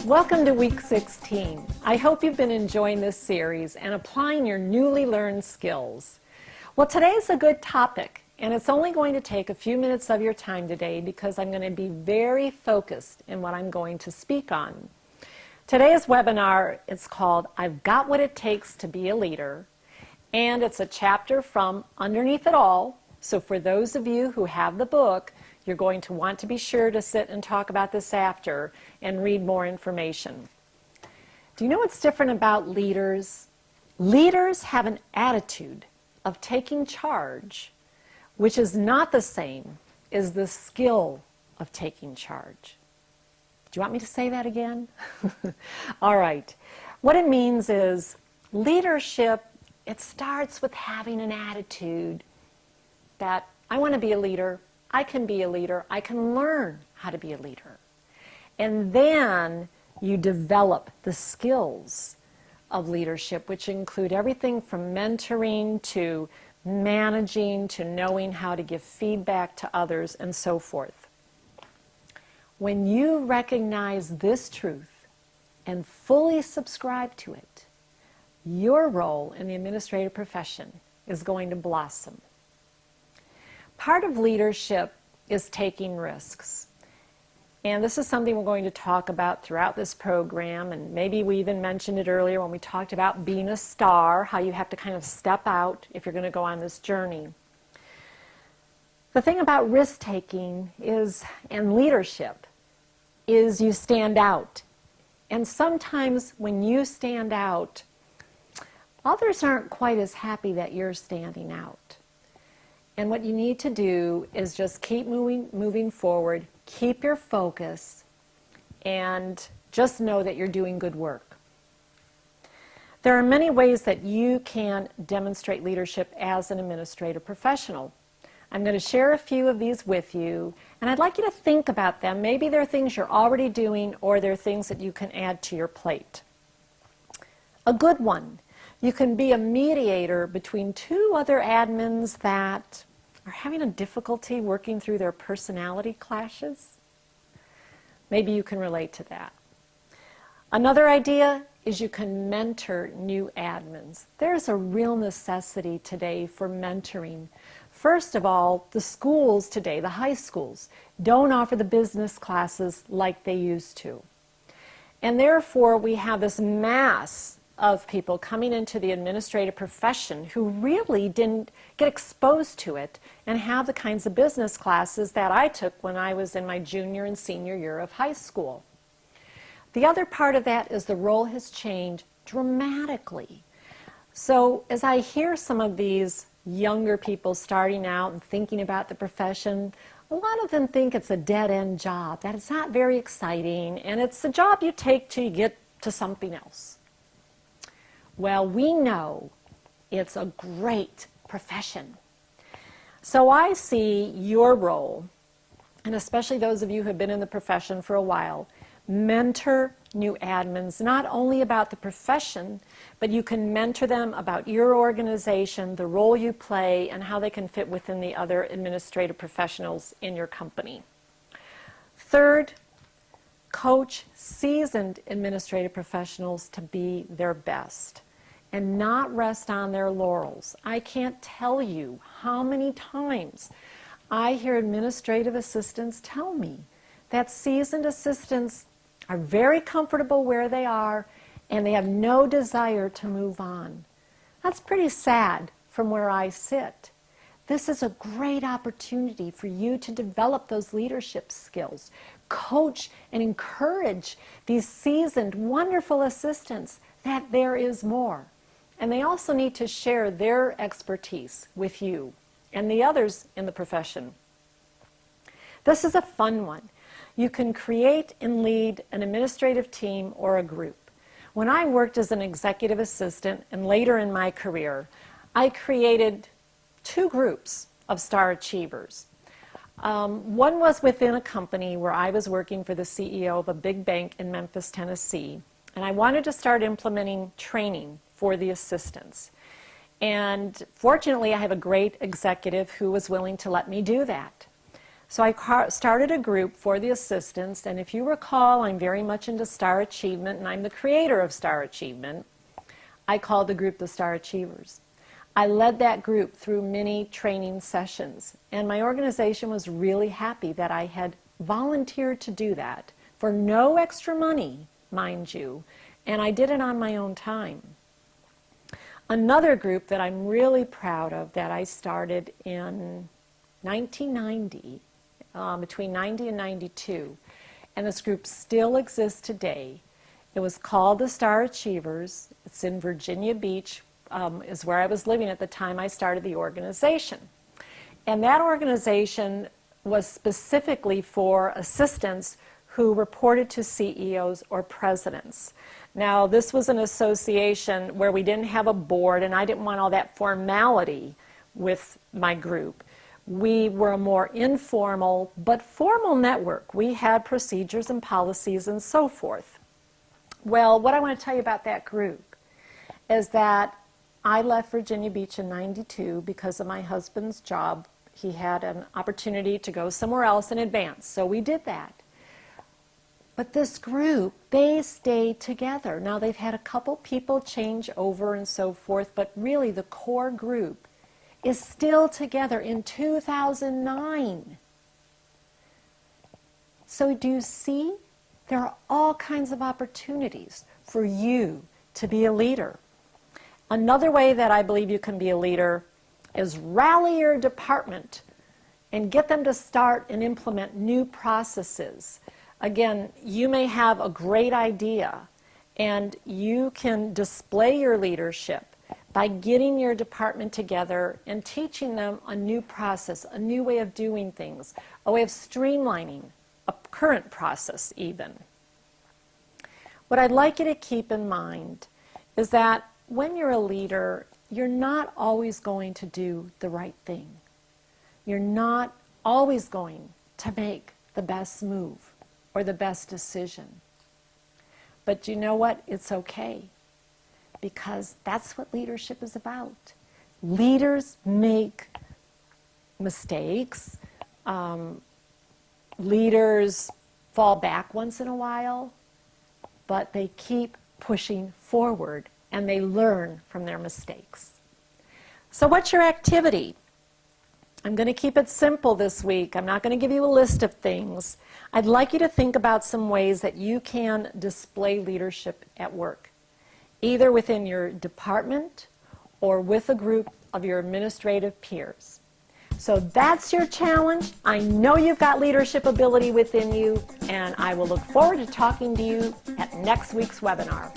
Welcome to week 16. I hope you've been enjoying this series and applying your newly learned skills. Well, today's a good topic, and it's only going to take a few minutes of your time today because I'm going to be very focused in what I'm going to speak on. Today's webinar is called I've Got What It Takes to Be a Leader, and it's a chapter from Underneath It All. So for those of you who have the book, you're going to want to be sure to sit and talk about this after and read more information. Do you know what's different about leaders? Leaders have an attitude of taking charge, which is not the same as the skill of taking charge. Do you want me to say that again? All right. What it means is leadership, it starts with having an attitude that I want to be a leader, I can be a leader, I can learn how to be a leader. And then you develop the skills of leadership, which include everything from mentoring to managing to knowing how to give feedback to others and so forth. When you recognize this truth and fully subscribe to it, your role in the administrative profession is going to blossom. Part of leadership is taking risks. And this is something we're going to talk about throughout this program, and maybe we even mentioned it earlier when we talked about being a star, how you have to kind of step out if you're going to go on this journey. The thing about risk-taking is, and leadership, is you stand out. And sometimes when you stand out, others aren't quite as happy that you're standing out. And what you need to do is just keep moving forward, keep your focus, and just know that you're doing good work. There are many ways that you can demonstrate leadership as an administrative professional. I'm going to share a few of these with you, and I'd like you to think about them. Maybe they're things you're already doing, or they're things that you can add to your plate. A good one. You can be a mediator between two other admins that are having a difficulty working through their personality clashes. Maybe you can relate to that. Another idea is you can mentor new admins. There's a real necessity today for mentoring. First of all, the schools today, the high schools, don't offer the business classes like they used to. And therefore, we have this mass of people coming into the administrative profession who really didn't get exposed to it and have the kinds of business classes that I took when I was in my junior and senior year of high school. The other part of that is the role has changed dramatically. So as I hear some of these younger people starting out and thinking about the profession, a lot of them think it's a dead-end job, that it's not very exciting, and it's a job you take till you get to something else. Well, we know it's a great profession. So I see your role, and especially those of you who have been in the profession for a while, mentor new admins, not only about the profession, but you can mentor them about your organization, the role you play, and how they can fit within the other administrative professionals in your company. Third, coach seasoned administrative professionals to be their best and not rest on their laurels. I can't tell you how many times I hear administrative assistants tell me that seasoned assistants are very comfortable where they are and they have no desire to move on. That's pretty sad from where I sit. This is a great opportunity for you to develop those leadership skills, coach and encourage these seasoned, wonderful assistants that there is more. And they also need to share their expertise with you and the others in the profession. This is a fun one. You can create and lead an administrative team or a group. When I worked as an executive assistant and later in my career, I created two groups of star achievers. One was within a company where I was working for the CEO of a big bank in Memphis, Tennessee, and I wanted to start implementing training for the assistants. And fortunately, I have a great executive who was willing to let me do that. So I started a group for the assistants, and if you recall, I'm very much into Star Achievement, and I'm the creator of Star Achievement. I called the group the Star Achievers. I led that group through many training sessions, and my organization was really happy that I had volunteered to do that for no extra money, mind you, and I did it on my own time. Another group that I'm really proud of that I started in 1990, between 90 and 92, and this group still exists today. It was called the Star Achievers. It's in Virginia Beach, is where I was living at the time I started the organization. And that organization was specifically for assistants who reported to CEOs or presidents. Now, this was an association where we didn't have a board, and I didn't want all that formality with my group. We were a more informal but formal network. We had procedures and policies and so forth. Well, what I want to tell you about that group is that I left Virginia Beach in '92 because of my husband's job. He had an opportunity to go somewhere else in advance, so we did that. But this group, they stayed together. Now, they've had a couple people change over and so forth, but really the core group is still together in 2009. So do you see? There are all kinds of opportunities for you to be a leader. Another way that I believe you can be a leader is rally your department and get them to start and implement new processes. Again, you may have a great idea, and you can display your leadership by getting your department together and teaching them a new process, a new way of doing things, a way of streamlining a current process even. What I'd like you to keep in mind is that when you're a leader, you're not always going to do the right thing. You're not always going to make the best move or the best decision. But you know what? It's okay, because that's what leadership is about. Leaders make mistakes. Leaders fall back once in a while, but they keep pushing forward and they learn from their mistakes. So what's your activity? I'm going to keep it simple this week. I'm not going to give you a list of things. I'd like you to think about some ways that you can display leadership at work, either within your department or with a group of your administrative peers. So that's your challenge. I know you've got leadership ability within you, and I will look forward to talking to you at next week's webinar.